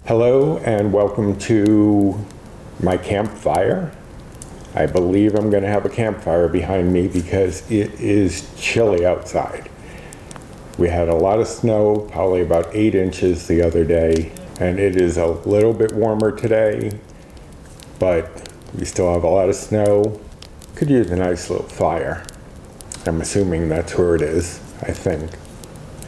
Hello and welcome to my campfire. I believe I'm going to have a campfire behind me because it is chilly outside. We had a lot of snow, probably about 8 inches the other day, and it is a little bit warmer today, but we still have a lot of snow. Could use a nice little fire. I'm assuming that's where it is, I think.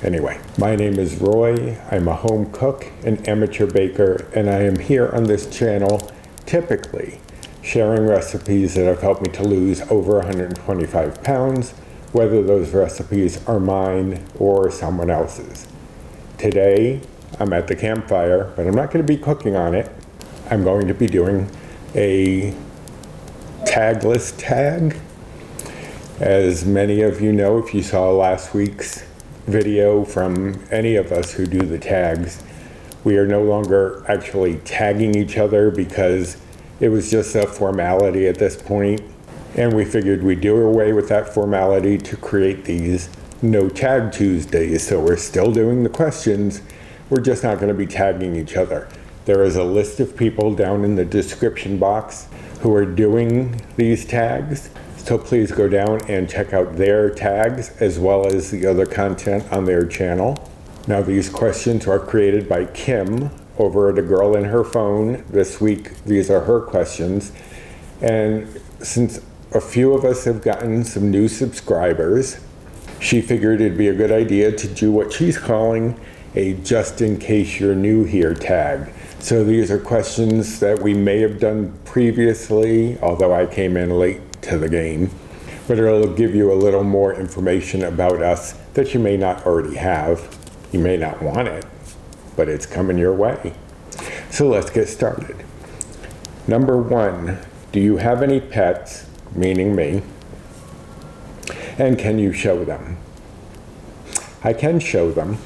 Anyway, my name is Roy. I'm a home cook, an amateur baker, and I am here on this channel typically sharing recipes that have helped me to lose over 125 pounds, whether those recipes are mine or someone else's. Today, I'm at the campfire, but I'm not going to be cooking on it. I'm going to be doing a tagless tag. As many of you know, if you saw last week's video from any of us who do the tags, we are no longer actually tagging each other because it was just a formality at this point, and we figured we'd do away with that formality to create these No Tag Tuesdays. So we're still doing the questions, we're just not going to be tagging each other. There is a list of people down in the description box who are doing these tags. So please go down and check out their tags as well as the other content on their channel. Now these questions are created by Kim over at A Girl in Her Phone. This week, these are her questions. And since a few of us have gotten some new subscribers, she figured it'd be a good idea to do what she's calling a just in case you're new here tag. So these are questions that we may have done previously, although I came in late to the game, but it'll give you a little more information about us that you may not already have. You may not want it, but it's coming your way. So let's get started. Number 1, do you have any pets, meaning me, and can you show them? I can show them.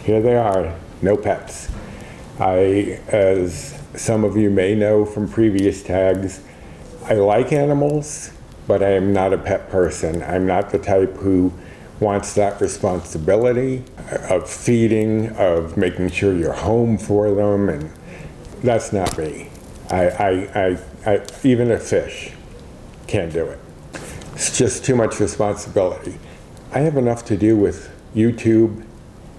Here they are, no pets. As some of you may know from previous tags, I like animals, but I am not a pet person. I'm not the type who wants that responsibility of feeding, of making sure you're home for them, and that's not me. I even a fish can't do it. It's just too much responsibility. I have enough to do with YouTube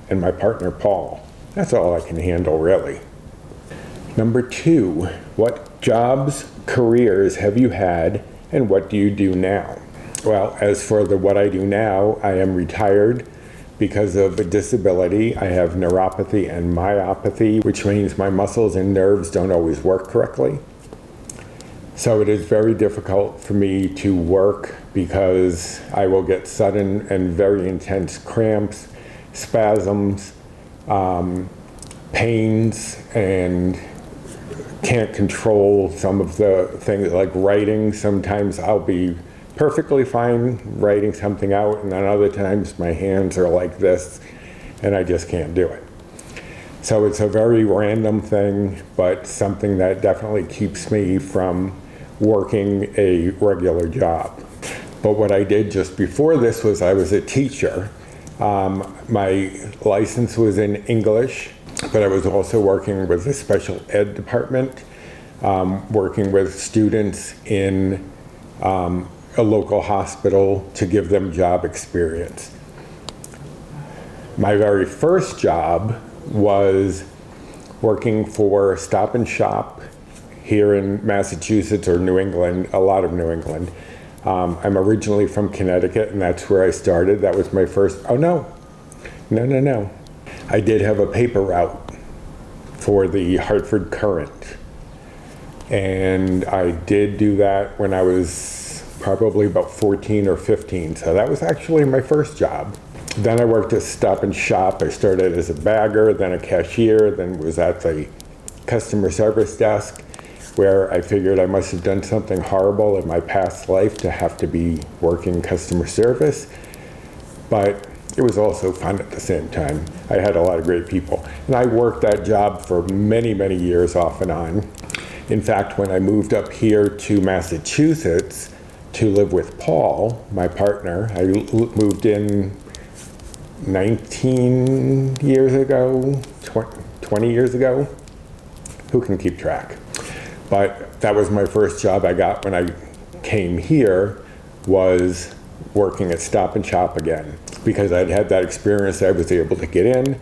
and my partner Paul. That's all I can handle, really. Number 2, what jobs, careers have you had, and what do you do now? Well, as for what I do now, I am retired because of a disability. I have neuropathy and myopathy, which means my muscles and nerves don't always work correctly. So it is very difficult for me to work because I will get sudden and very intense cramps, spasms, pains, and can't control some of the things like writing. Sometimes I'll be perfectly fine writing something out, and then other times my hands are like this and I just can't do it. So it's a very random thing, but something that definitely keeps me from working a regular job. But what I did just before this was I was a teacher. My license was in English, but I was also working with the special ed department, working with students in a local hospital to give them job experience. My very first job was working for Stop and Shop here in Massachusetts or New England, a lot of New England. I'm originally from Connecticut, and that's where I started. That was my first, oh no. I did have a paper route for the Hartford Courant. And I did do that when I was probably about 14 or 15. So that was actually my first job. Then I worked at Stop and Shop. I started as a bagger, then a cashier, then was at the customer service desk, where I figured I must have done something horrible in my past life to have to be working customer service. But it was also fun at the same time. I had a lot of great people. And I worked that job for many, many years off and on. In fact, when I moved up here to Massachusetts to live with Paul, my partner, I moved in 19 years ago, 20 years ago. Who can keep track? But that was my first job I got when I came here, was working at Stop and Shop again. Because I'd had that experience, I was able to get in.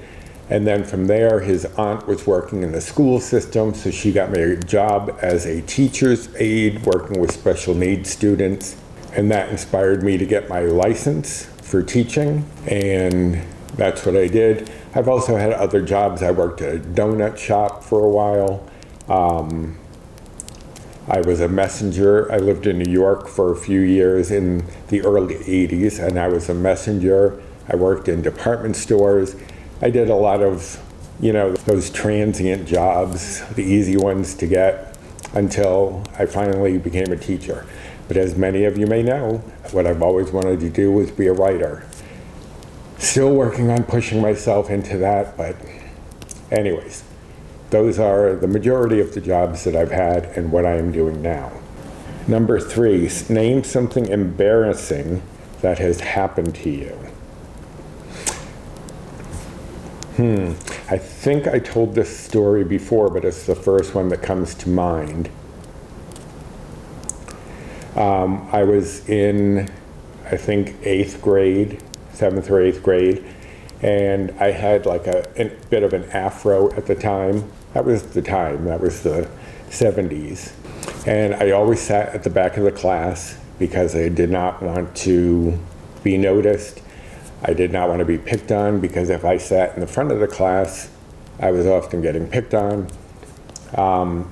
And then from there, his aunt was working in the school system, so she got me a job as a teacher's aide working with special needs students. And that inspired me to get my license for teaching, and that's what I did. I've also had other jobs. I worked at a donut shop for a while. I was a messenger. I lived in New York for a few years in the early 80s, and I was a messenger. I worked in department stores. I did a lot of, those transient jobs, the easy ones to get, until I finally became a teacher. But as many of you may know, what I've always wanted to do was be a writer. Still working on pushing myself into that, but anyways, those are the majority of the jobs that I've had and what I am doing now. Number 3, name something embarrassing that has happened to you. I think I told this story before, but it's the first one that comes to mind. I was in, I think, 8th grade, 7th or 8th grade, and I had like a bit of an afro at the time. That was the time, that was the 70s. And I always sat at the back of the class because I did not want to be noticed. I did not want to be picked on, because if I sat in the front of the class, I was often getting picked on.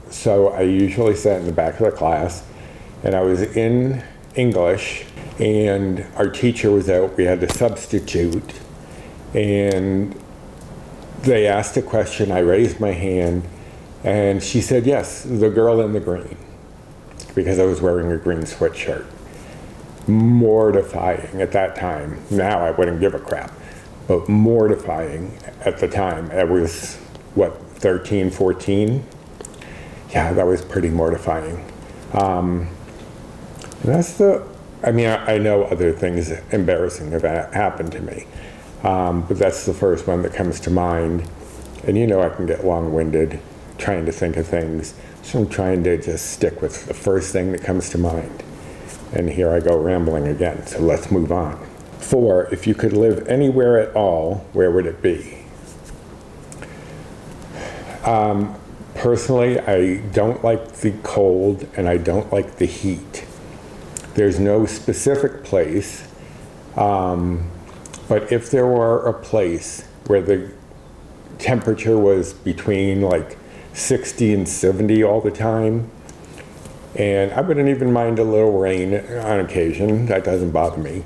So I usually sat in the back of the class, and I was in English, and our teacher was out. We had a substitute, and they asked a question. I raised my hand, and she said, yes, the girl in the green, because I was wearing a green sweatshirt. Mortifying at that time. Now I wouldn't give a crap, but mortifying at the time. I was, 13, 14? Yeah, that was pretty mortifying. I know other things embarrassing have happened to me, but that's the first one that comes to mind. And I can get long-winded trying to think of things, so I'm trying to just stick with the first thing that comes to mind. And here I go rambling again, so let's move on. 4, if you could live anywhere at all, where would it be? Personally, I don't like the cold and I don't like the heat. There's no specific place, but if there were a place where the temperature was between like 60 and 70 all the time, and I wouldn't even mind a little rain on occasion, that doesn't bother me.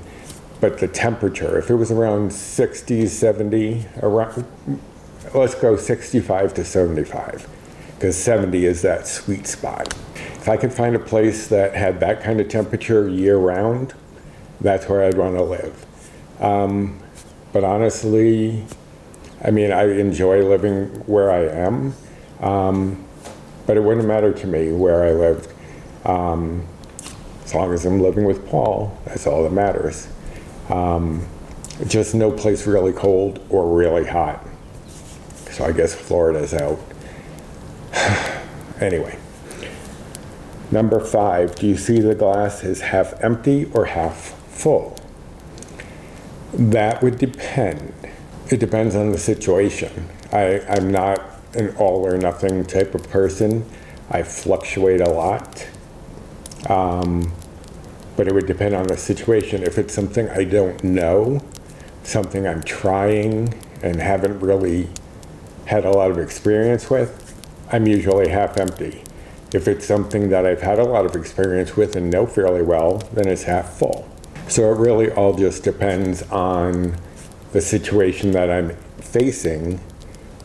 But the temperature, if it was around 60, 70, let's go 65 to 75, because 70 is that sweet spot. If I could find a place that had that kind of temperature year round, that's where I'd want to live. But honestly, I enjoy living where I am, but it wouldn't matter to me where I lived. As long as I'm living with Paul, that's all that matters. Just no place really cold or really hot. So I guess Florida's out. Anyway. Number 5, do you see the glass as half empty or half full? That would depend. It depends on the situation. I'm not an all or nothing type of person. I fluctuate a lot. But it would depend on the situation. If it's something I don't know, something I'm trying and haven't really had a lot of experience with, I'm usually half empty. If it's something that I've had a lot of experience with and know fairly well, then it's half full. So it really all just depends on the situation that I'm facing,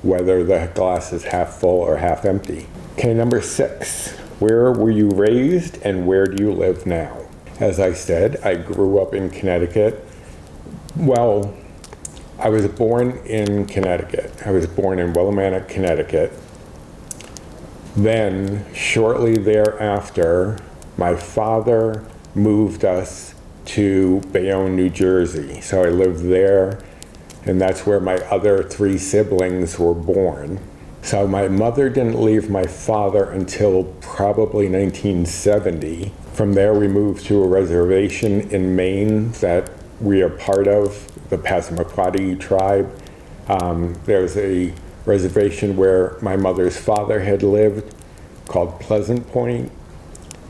whether the glass is half full or half empty. Okay, number 6. Where were you raised and where do you live now? As I said, I grew up in Connecticut. Well, I was born in Connecticut. I was born in Willimantic, Connecticut. Then, shortly thereafter, my father moved us to Bayonne, New Jersey. So I lived there, and that's where my other 3 siblings were born. So my mother didn't leave my father until probably 1970. From there, we moved to a reservation in Maine that we are part of, the Passamaquoddy tribe. There's a reservation where my mother's father had lived called Pleasant Point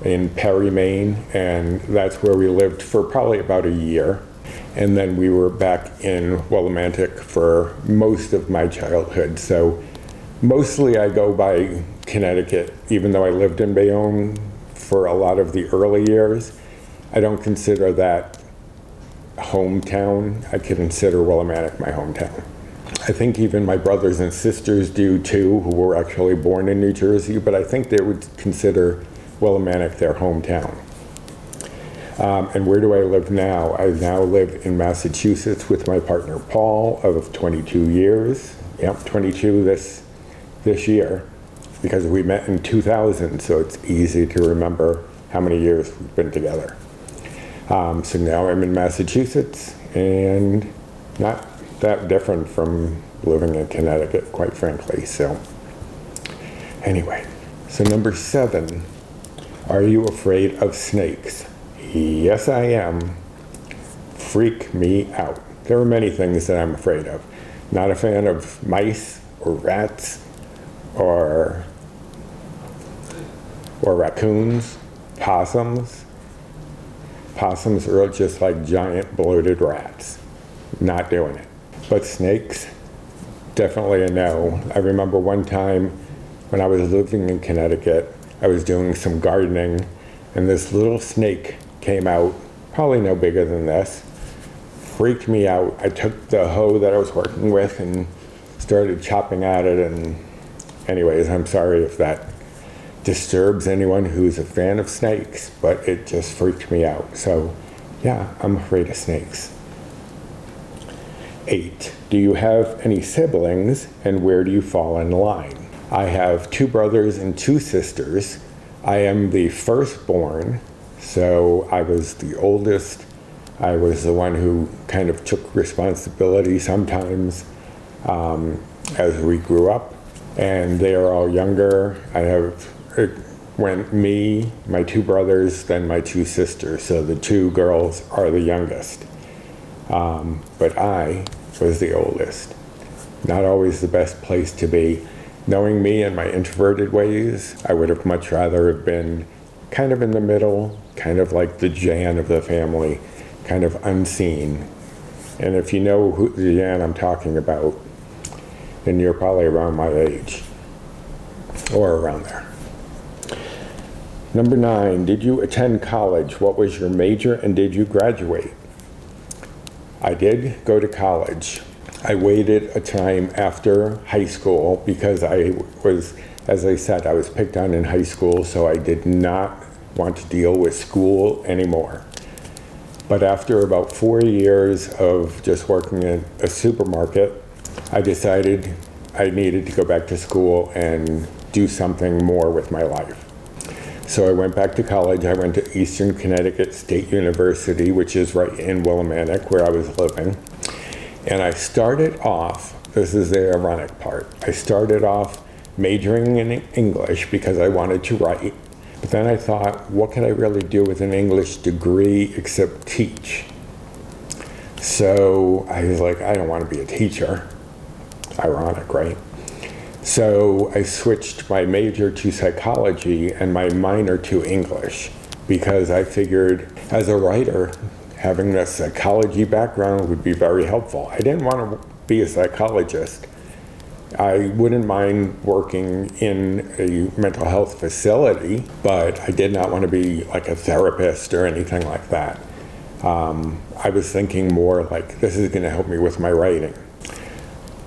in Perry, Maine, and that's where we lived for probably about a year. And then we were back in Willimantic for most of my childhood. So mostly I go by Connecticut, even though I lived in Bayonne for a lot of the early years. I don't consider that hometown. I consider Willimantic my hometown. I think even my brothers and sisters do too, who were actually born in New Jersey, but I think they would consider Willimantic their hometown. And where do I live now? I now live in Massachusetts with my partner Paul of 22 years. Yep, 22 this year, because we met in 2000, so it's easy to remember how many years we've been together. So now I'm in Massachusetts, and not that different from living in Connecticut, quite frankly. So anyway, so number 7, are you afraid of snakes? Yes, I am. Freak me out. There are many things that I'm afraid of. Not a fan of mice or rats or raccoons, possums. Possums are just like giant bloated rats. Not doing it. But snakes, definitely a no. I remember one time when I was living in Connecticut, I was doing some gardening, and this little snake came out, probably no bigger than this, freaked me out. I took the hoe that I was working with and started chopping at it, and anyways, I'm sorry if that disturbs anyone who's a fan of snakes, but it just freaked me out. So yeah, I'm afraid of snakes. 8, do you have any siblings, and where do you fall in line? I have 2 brothers and 2 sisters. I am the firstborn, so I was the oldest. I was the one who kind of took responsibility sometimes as we grew up, and they are all younger. It went me, my 2 brothers, then my 2 sisters, so the 2 girls are the youngest. But I was the oldest. Not always the best place to be. Knowing me and my introverted ways, I would have much rather have been kind of in the middle, kind of like the Jan of the family, kind of unseen. And if you know who the Jan I'm talking about, then you're probably around my age, or around there. Number 9, did you attend college? What was your major, and did you graduate? I did go to college. I waited a time after high school because I was, as I said, I was picked on in high school, so I did not want to deal with school anymore. But after about 4 years of just working in a supermarket, I decided I needed to go back to school and do something more with my life. So I went back to college. I went to Eastern Connecticut State University, which is right in Willimantic, where I was living. And I started off, this is the ironic part, I started off majoring in English because I wanted to write. But then I thought, what can I really do with an English degree except teach? So I was like, I don't want to be a teacher. Ironic, right? So I switched my major to psychology and my minor to English because I figured as a writer, having a psychology background would be very helpful. I didn't want to be a psychologist. I wouldn't mind working in a mental health facility, but I did not want to be like a therapist or anything like that. I was thinking more like, this is going to help me with my writing.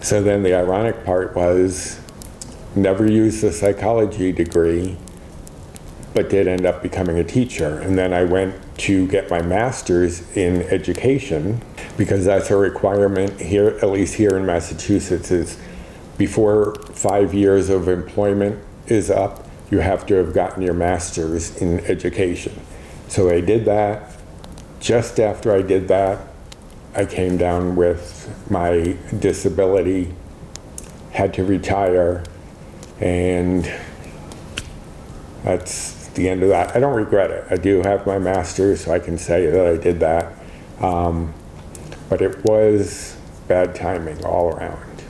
So then the ironic part was, never used a psychology degree, but did end up becoming a teacher. And then I went to get my master's in education, because that's a requirement here, at least here in Massachusetts, is before 5 years of employment is up, you have to have gotten your master's in education. So I did that. Just after I did that, I came down with my disability, had to retire, and that's the end of that. I don't regret it. I do have my master's, so I can say that I did that. But it was bad timing all around.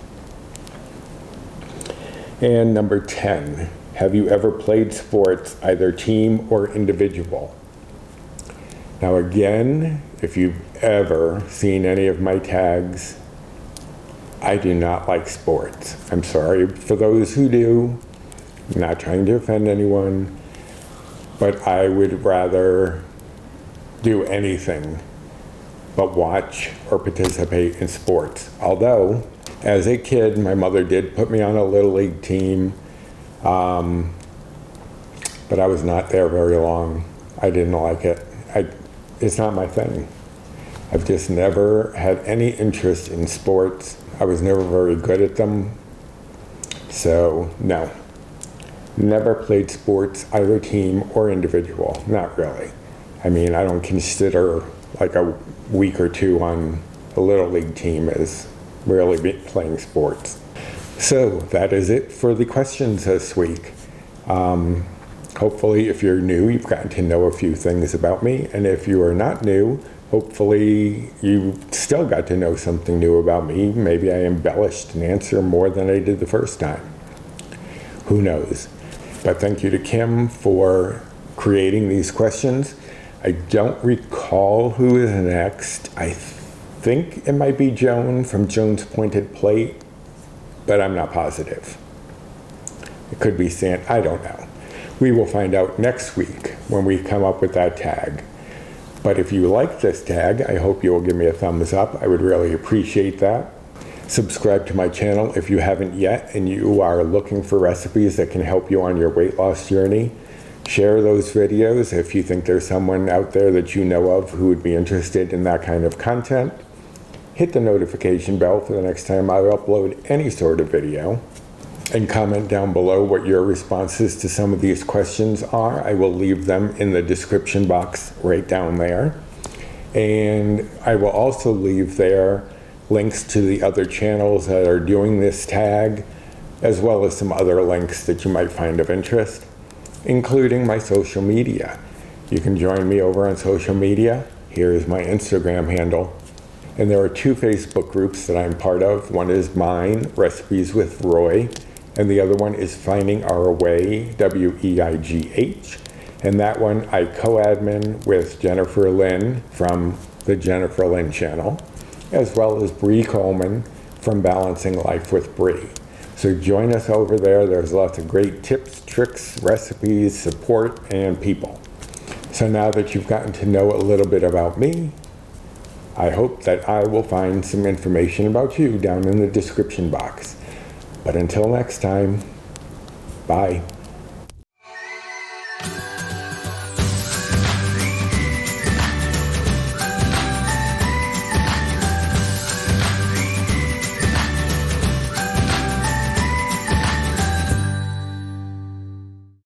And number 10, have you ever played sports, either team or individual? Now again, if you've ever seen any of my tags, I do not like sports. I'm sorry for those who do. I'm not trying to offend anyone, but I would rather do anything but watch or participate in sports. Although, as a kid, my mother did put me on a Little League team, but I was not there very long. I didn't like it. It's not my thing. I've just never had any interest in sports. I was never very good at them. So, no. Never played sports, either team or individual. Not really. I mean, I don't consider like a week or two on a Little League team as really playing sports. So that is it for the questions this week. Hopefully, if you're new, you've gotten to know a few things about me. And if you are not new, hopefully you still got to know something new about me. Maybe I embellished an answer more than I did the first time. Who knows? But thank you to Kim for creating these questions. I don't recall who is next. I think it might be Joan from Joan's Pointed Plate, but I'm not positive. It could be Sam, I don't know. We will find out next week when we come up with that tag. But if you like this tag, I hope you will give me a thumbs up. I would really appreciate that. Subscribe to my channel if you haven't yet and you are looking for recipes that can help you on your weight loss journey. Share those videos if you think there's someone out there that you know of who would be interested in that kind of content. Hit the notification bell for the next time I upload any sort of video. And comment down below what your responses to some of these questions are. I will leave them in the description box right down there. And I will also leave there links to the other channels that are doing this tag, as well as some other links that you might find of interest, including my social media. You can join me over on social media. Here is my Instagram handle. And there are 2 Facebook groups that I'm part of. One is mine, Recipes with Roy, and the other one is Finding Our Way, WEIGH. And that one I co-admin with Jennifer Lynn from the Jennifer Lynn channel, as well as Bree Coleman from Balancing Life with Bree. So join us over there. There's lots of great tips, tricks, recipes, support, and people. So now that you've gotten to know a little bit about me, I hope that I will find some information about you down in the description box. But until next time, bye.